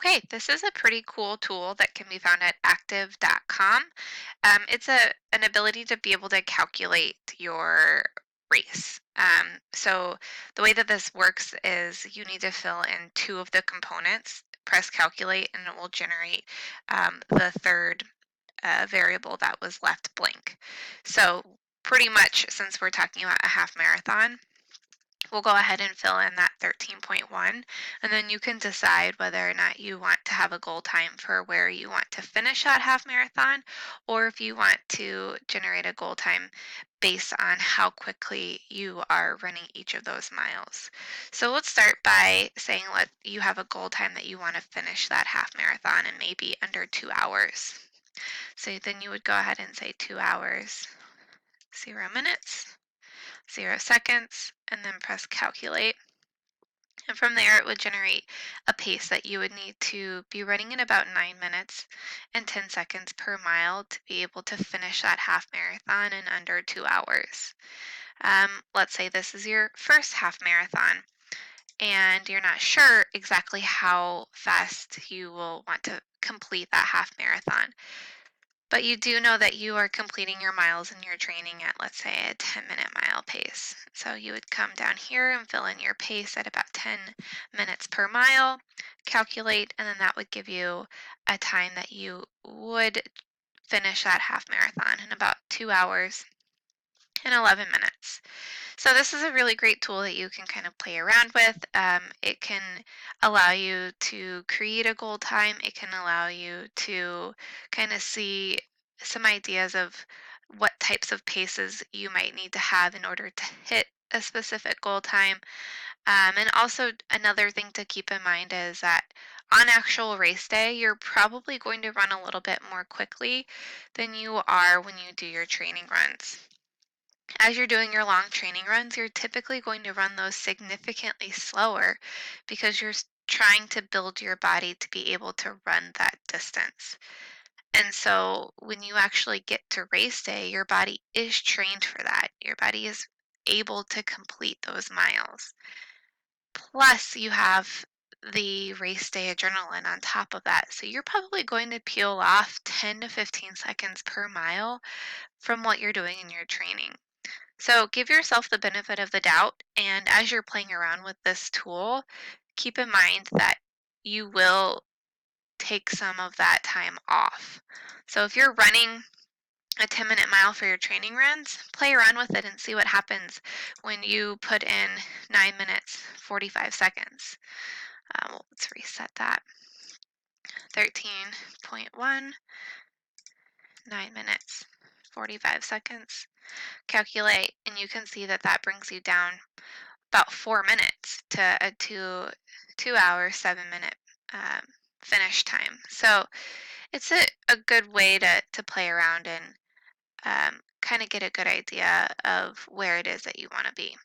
Okay, this is a pretty cool tool that can be found at active.com. It's an ability to be able to calculate your race. So the way that this works is you need to fill in two of the components, press calculate, and it will generate the third variable that was left blank. So pretty much, since we're talking about a half marathon, we'll go ahead and fill in that 13.1, and then you can decide whether or not you want to have a goal time for where you want to finish that half marathon, or if you want to generate a goal time based on how quickly you are running each of those miles. So let's start by saying let you have a goal time that you want to finish that half marathon in maybe under 2 hours. So then you would go ahead and say 2 hours, 0 minutes, 0 seconds, and then press calculate. And from there, it would generate a pace that you would need to be running in about 9 minutes and 10 seconds per mile to be able to finish that half marathon in under 2 hours. Let's say this is your first half marathon and you're not sure exactly how fast you will want to complete that half marathon. But you do know that you are completing your miles in your training at, let's say, a 10-minute mile pace. So you would come down here and fill in your pace at about 10 minutes per mile, calculate, and then that would give you a time that you would finish that half marathon in about 2 hours and 11 minutes. So this is a really great tool that you can kind of play around with. It can allow you to create a goal time. It can allow you to kind of see some ideas of what types of paces you might need to have in order to hit a specific goal time. And also another thing to keep in mind is that on actual race day, you're probably going to run a little bit more quickly than you are when you do your training runs. As you're doing your long training runs, you're typically going to run those significantly slower because you're trying to build your body to be able to run that distance. And so when you actually get to race day, your body is trained for that. Your body is able to complete those miles. Plus, you have the race day adrenaline on top of that. So you're probably going to peel off 10 to 15 seconds per mile from what you're doing in your training. So give yourself the benefit of the doubt, and as you're playing around with this tool, keep in mind that you will take some of that time off. So if you're running a 10-minute mile for your training runs, play around with it and see what happens when you put in 9 minutes, 45 seconds. Well, let's reset that. 13.1, 9 minutes, 45 seconds. Calculate, and you can see that that brings you down about 4 minutes to a 2 hour 7 minute um, finish time. So it's a good way to play around and kind of get a good idea of where it is that you want to be.